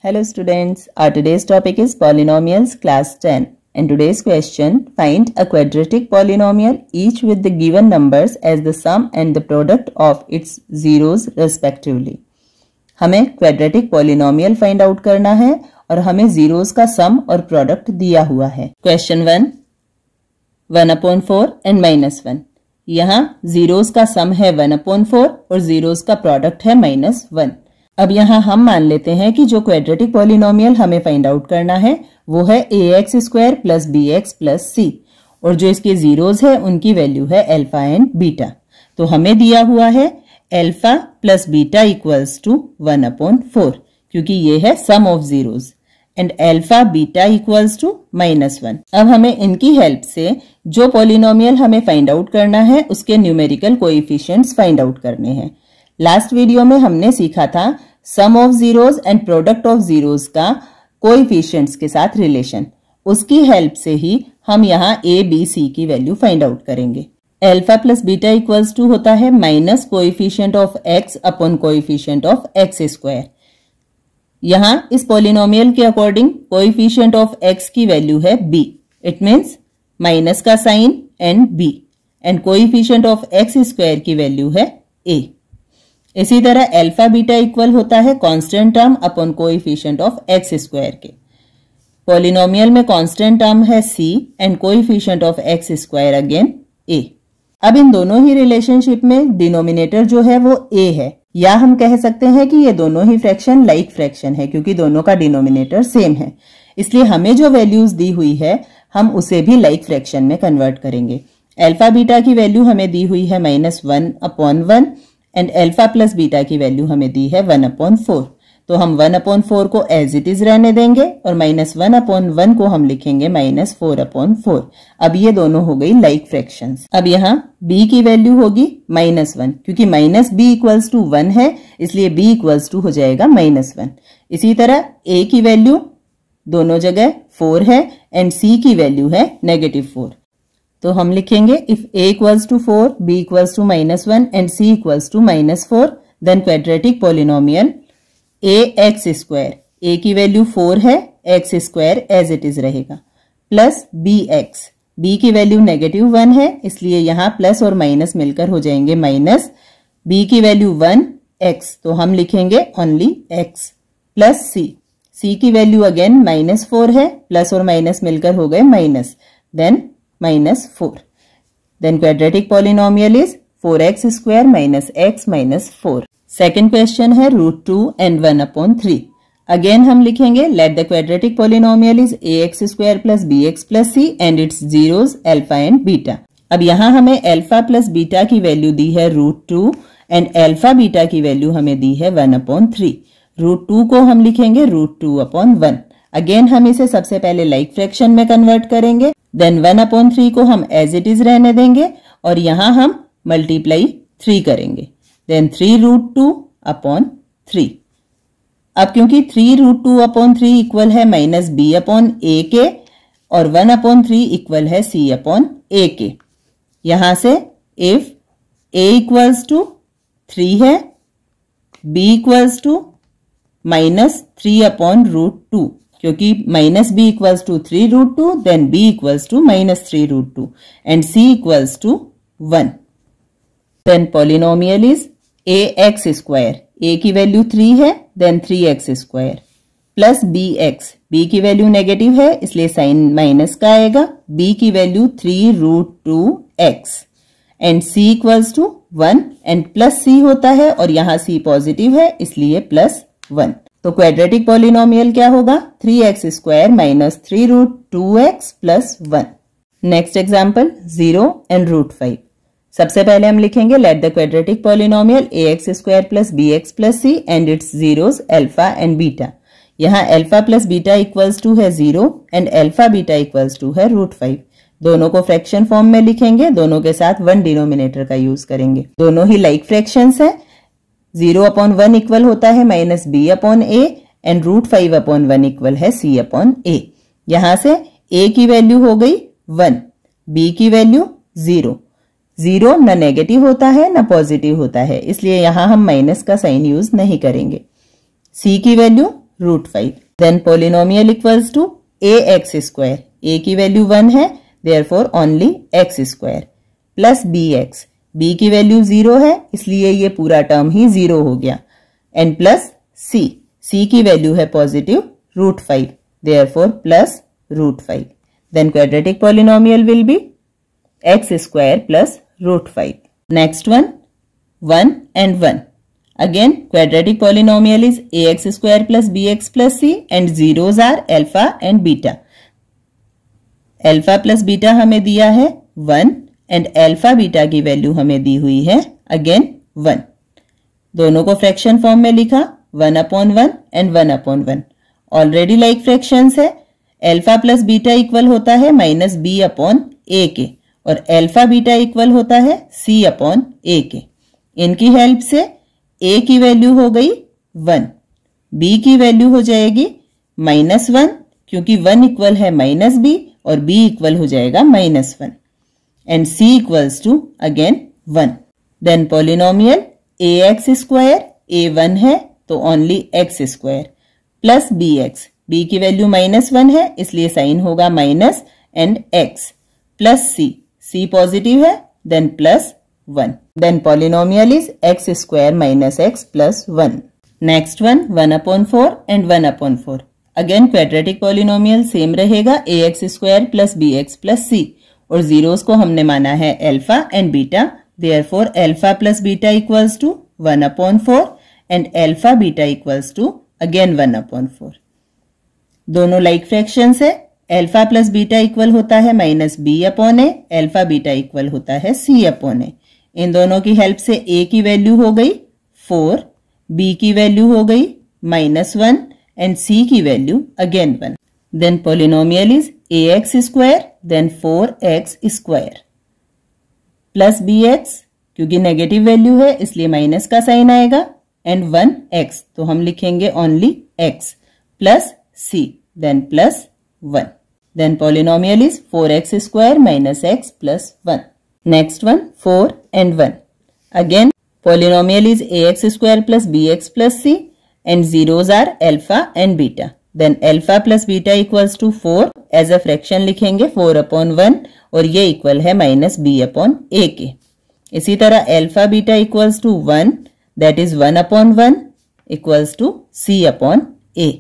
Hello students, our today's topic is polynomials class 10 and today's question, find a quadratic polynomial each with the given numbers as the sum and the product of its zeros respectively. हमें quadratic polynomial find out करना है और हमें zeros का sum और product दिया हुआ है. Question 1, 1/4 and -1. यहाँ zeros का sum है 1/4 और zeros का product है -1. अब यहाँ हम मान लेते हैं कि जो क्वाड्रेटिक पॉलिनोमियल हमें फाइंड आउट करना है वो है ax² plus bx plus c और जो इसके जीरोज है उनकी वैल्यू है अल्फा एंड बीटा. तो हमें दिया हुआ है alpha plus beta equals to 1/4 क्योंकि ये है sum of zeros and alpha beta equals to -1. अब हमें इनकी हेल्प से जो पॉलिनोमियल हमें फाइंड आउट करना है उसके न्यूमेरिकल कोएफिशिएंट्स फाइंड आउट करने हैं. लास्ट वीडियो में हमने सीखा था sum of zeros and product of zeros का कोएफिशिएंट्स के साथ रिलेशन. उसकी हेल्प से ही हम यहाँ a, b, c की वैल्यू फाइंड आउट करेंगे. Alpha plus beta equals to होता है minus coefficient of x upon coefficient of x². यहाँ इस पॉलिनोमियल के अकॉर्डिंग कोएफिशिएंट ऑफ x की वैल्यू है b. इट मीन्स माइनस का sign and b and coefficient of x² की वैल्यू है a. इसी तरह अल्फा बीटा इक्वल होता है constant term upon coefficient of x² के. पॉलिनोमियल में कांस्टेंट टर्म है c and coefficient of x² again a. अब इन दोनों ही रिलेशनशिप में डिनोमिनेटर जो है वो a है, या हम कह सकते हैं कि ये दोनों ही फ्रैक्शन लाइक फ्रैक्शन है क्योंकि दोनों का डिनोमिनेटर सेम है. इसलिए हमें जो वैल्यूज दी हुई है हम उसे भी लाइक फ्रैक्शन में कन्वर्ट करेंगे. अल्फा बीटा की वैल्यू हमें दी हुई है -1/1 एंड अल्फा प्लस बीटा की वैल्यू हमें दी है 1/4. तो हम 1/4 को एज इट इज रहने देंगे और -1/1 को हम लिखेंगे -4/4. अब ये दोनों हो गई लाइक फ्रैक्शंस. अब यहाँ b की वैल्यू होगी -1 क्योंकि -b इक्वल्स टू 1 है इसलिए b इक्वल्स टू हो जाएगा -1. इसी तरह a की वैल्यू दोनों जगह 4 है एंड c की वैल्यू है -4. तो हम लिखेंगे if a equals to 4, b equals to -1 and c equals to -4 then quadratic polynomial ax². a की वैल्यू 4 है, x² एज इट इज रहेगा प्लस bx. b की वैल्यू -1 है इसलिए यहाँ प्लस और माइनस मिलकर हो जाएंगे माइनस. b की वैल्यू 1 x तो हम लिखेंगे only x plus c. c की वैल्यू अगेन -4 है, प्लस और माइनस मिलकर हो गए minus then -4. Then quadratic polynomial is 4x² minus x minus 4. Second question है √2 and 1/3. Again हम लिखेंगे let the quadratic polynomial is ax² plus bx plus c and its zeros alpha and beta. अब यहाँ हमें alpha plus beta की value दी है √2 and alpha beta की value हमें दी है 1/3. √2 को हम लिखेंगे √2/1. अगेन हम इसे सबसे पहले लाइक फ्रैक्शन में कन्वर्ट करेंगे देन 1/3 को हम एज इट इज रहने देंगे और यहाँ हम मल्टीप्लाई 3 करेंगे देन 3√2/3. अब क्योंकि 3√2/3 इक्वल है -b/a के और 1/3 इक्वल है c/a के. यहाँ से इफ a इक्वल्स टू 3 है, b इक्वल्स टू -3/√2 क्योंकि -b equals to 3√2 then b equals to -3√2 and c equals to 1. Then polynomial is ax². a की वैल्यू 3 है then 3x² plus bx. b की value negative है इसलिए sign minus का आएगा. b की value 3√2x and c equals to 1 and plus c होता है और यहाँ c पॉजिटिव है इसलिए +1. तो क्वाड्रेटिक पॉलिनोमियल क्या होगा 3x² minus 3√2x plus 1. Next example 0 and √5. सबसे पहले हम लिखेंगे let the quadratic polynomial ax² plus bx plus c and its zeros alpha and beta. यहाँ alpha plus beta equals to है 0 and alpha beta equals to है √5. दोनों को fraction form में लिखेंगे, दोनों के साथ 1 डिनोमिनेटर का यूज करेंगे. दोनों ही लाइक फ्रैक्शंस है. 0/1 इक्वल होता है -b/a एंड √5/1 इक्वल है c/a. यहां से a की वैल्यू हो गई 1, b की वैल्यू 0. 0 न नेगेटिव होता है न पॉजिटिव होता है इसलिए यहां हम माइनस का साइन यूज नहीं करेंगे. c की value √5. Then polynomial equals to ax square, a की वैल्यू 1 है, therefore only x square, plus bx, b की वैल्यू 0 है, इसलिए ये पूरा टर्म ही 0 हो गया, एंड प्लस c की वैल्यू है positive √5, therefore plus √5. Then quadratic polynomial will be x square plus √5. Next one 1 and 1. Again, quadratic polynomial is ax square plus bx plus c and zeros are alpha and beta. Alpha plus beta हमें दिया है 1 and alpha beta की value हमें दी हुई है again 1. दोनों को fraction form में लिखा 1/1 and 1/1. ऑलरेडी लाइक फ्रैक्शंस है. अल्फा प्लस बीटा इक्वल होता है -b/a के और अल्फा बीटा इक्वल होता है c/a के. इनकी हेल्प से a की वैल्यू हो गई 1, b की वैल्यू हो जाएगी -1 क्योंकि 1 इक्वल है -b और b इक्वल हो जाएगा -1 and c equals to again 1. Then polynomial ax square a1 है तो only x square plus bx, b की वैल्यू -1 है इसलिए साइन होगा minus and x plus c positive है then plus 1. Then polynomial is x square minus x plus 1. Next one 1/4 and 1/4. Again quadratic polynomial same रहेगा ax square plus bx plus c और zeros को हमने माना है alpha and beta. Therefore alpha plus beta equals to 1/4 and alpha beta equals to again 1/4. दोनों like fractions है. alpha plus beta equal होता है -b/a, alpha beta equal होता है c/a. इन दोनों की हेल्प से a की वैल्यू हो गई 4, b की वैल्यू हो गई -1 एंड c की value again 1. Then polynomial is ax square then 4x square plus bx, क्योंकि नेगेटिव वैल्यू है इसलिए माइनस का साइन आएगा एंड 1x तो हम लिखेंगे only x plus c then plus 1. Then polynomial is 4x square minus x plus 1. Next one 4 and 1. Again polynomial is ax square plus bx plus c and zeros are alpha and beta. Then alpha plus beta equals to 4 as a fraction लिखेंगे 4/1 और ये equal है -b/a के. इसी तरह alpha beta equals to 1 that is 1/1 equals to c/a.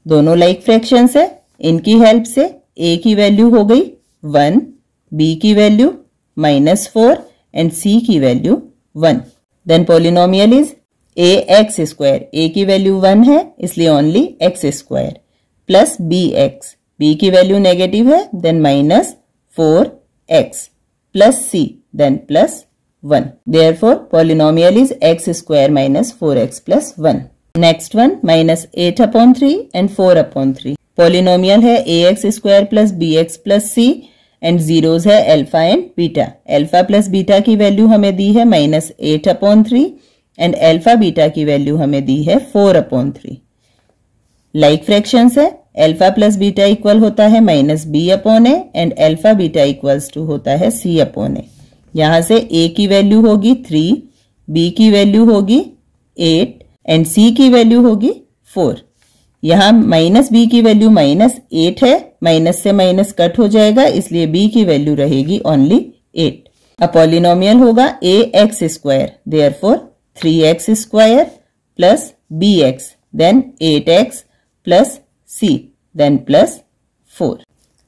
दोनों like fractions है. इनकी हेल्प से a की वैल्यू हो गई 1, b की वैल्यू -4 एंड c की value 1. Then polynomial is ax square, a की वैल्यू 1 है इसलिए only x square plus bx, b की वैल्यू नेगेटिव है then -4x plus c then plus 1. Therefore polynomial is x square -4x plus 1. Next one -8/3 and 4/3. Polynomial है ax square plus bx plus c and zeros है alpha and beta. Alpha plus beta की value हमें दी है -8/3 and alpha beta की value हमें दी है 4/3. लाइक फ्रैक्शंस है. अल्फा प्लस बीटा इक्वल होता है -b/a and alpha beta equals to होता है c/a. यहां से a की वैल्यू होगी 3, b की वैल्यू होगी 8 एंड c की वैल्यू होगी 4. यहाँ -b की वैल्यू -8 है, माइनस से माइनस कट हो जाएगा इसलिए b की वैल्यू रहेगी ओनली 8. अब पॉलिनोमियल होगा ax square therefore 3x square plus bx then 8x plus c then plus 4.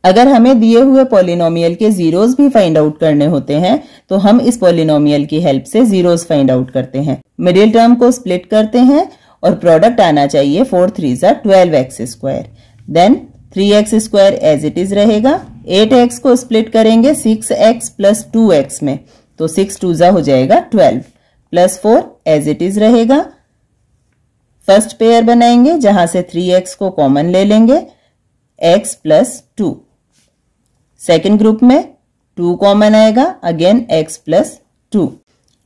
अगर हमें दिए हुए पॉलिनोमियल के जीरोस भी फाइंड आउट करने होते हैं तो हम इस पॉलिनोमियल की हेल्प से जीरोस फाइंड आउट करते हैं. मिडिल टर्म को स्प्लिट करते हैं और प्रोडक्ट आना चाहिए 4 3 12x square. Then 3x square as it is रहेगा. 8x को स्प्लिट करेंगे 6x प्लस 2x में तो 6 2 हो जाएगा 12 प्लस 4 एज इट इज रहेगा. फर्स्ट पेयर बनाएंगे जहां से 3x को कॉमन ले लेंगे x प्लस 2. सेकेंड ग्रुप में 2 कॉमन आएगा अगेन x प्लस 2.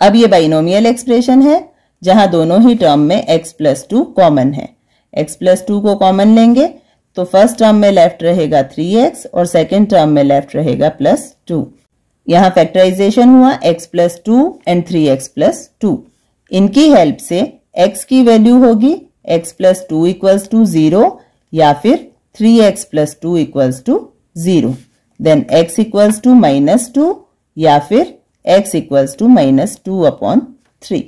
अब ये बाइनोमियल एक्सप्रेशन है जहां दोनों ही टर्म में x प्लस 2 कॉमन है. x प्लस 2 को कॉमन लेंगे तो फर्स्ट टर्म में लेफ्ट रहेगा 3x और सेकेंड टर्म में लेफ्ट रहेगा प्लस 2. यहाँ फैक्टराइजेशन हुआ x plus 2 and 3x plus 2. इनकी हेल्प से x की वैल्यू होगी x प्लस 2 इक्वल्स टू 0 या फिर 3x plus 2 equals to 0. Then x equals to -2 या फिर x equals to -2 upon 3.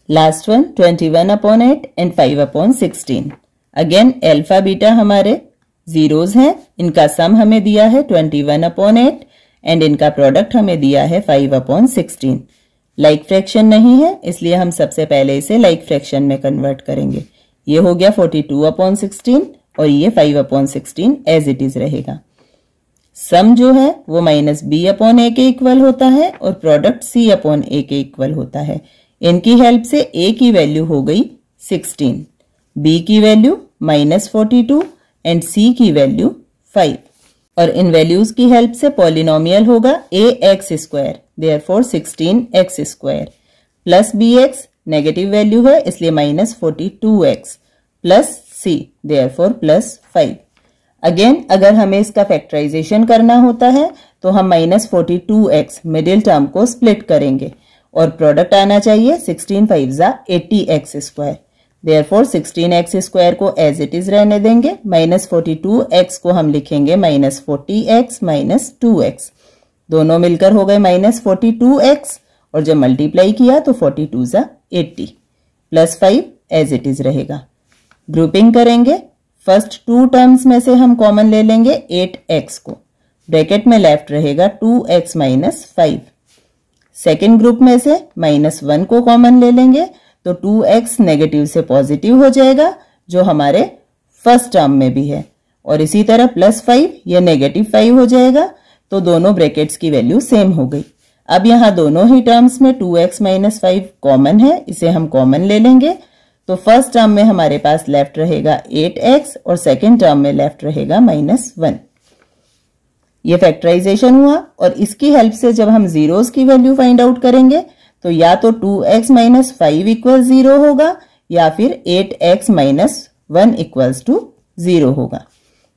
Last one 21 upon 8 and 5 upon 16. Again alpha beta हमारे zeros हैं. इनका सम हमें दिया है 21 अपॉन 8 एंड इनका प्रोडक्ट हमें दिया है 5 अपॉन 16. लाइक फ्रैक्शन नहीं है इसलिए हम सबसे पहले इसे लाइक फ्रैक्शन में कन्वर्ट करेंगे. ये हो गया 42 अपॉन 16 और ये 5 अपॉन 16 एज इट इज रहेगा. सम जो है वो -b अपॉन a के इक्वल होता है और प्रोडक्ट c अपॉन a के इक्वल होता है. इनकी हेल्प से a की वैल्यू हो गई 16, b की वैल्यू -42 एंड c की वैल्यू 5. और इन वैल्यूज की हेल्प से पॉलिनोमियल होगा ax square, therefore 16x square plus bx negative value है इसलिए -42x plus c therefore plus 5. Again अगर हमें इसका फैक्टराइजेशन करना होता है तो हम -42x मिडिल टर्म को स्प्लिट करेंगे और प्रोडक्ट आना चाहिए 16 5 80x square. Therefore 16x square को एज इट इज रहने देंगे. -42x को हम लिखेंगे -40x -2x. दोनों मिलकर हो गए -42x और जब मल्टीप्लाई किया तो 42 80 प्लस 5 एज इट इज रहेगा. ग्रुपिंग करेंगे. फर्स्ट 2 टर्म्स में से हम कॉमन ले लेंगे 8x को. ब्रैकेट में लेफ्ट रहेगा 2x -5. सेकेंड ग्रुप में से -1 को कॉमन ले लेंगे तो 2x नेगेटिव से पॉजिटिव हो जाएगा जो हमारे फर्स्ट टर्म में भी है. और इसी तरह +5 ये -5 हो जाएगा तो दोनों ब्रैकेट्स की वैल्यू सेम हो गई. अब यहाँ दोनों ही टर्म्स में 2x -5 कॉमन है, इसे हम कॉमन ले लेंगे तो फर्स्ट टर्म में हमारे पास लेफ्ट रहेगा 8x और सेकेंड टर्म में लेफ्ट रहेगा -1. ये फैक्टराइजेशन हुआ और इसकी हेल्प से जब हम जीरोस की वैल्यू फाइंड आउट करेंगे तो या तो 2x -5 इक्वल 0 होगा या फिर 8x -1 इक्वल्स टू 0 होगा.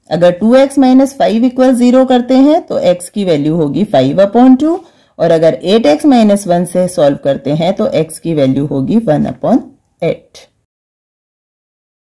अगर 2x -5 इक्वल 0 करते हैं तो x की वैल्यू होगी 5 अपॉन 2 और अगर 8x -1 से सॉल्व करते हैं तो x की वैल्यू होगी 1 अपॉन 8.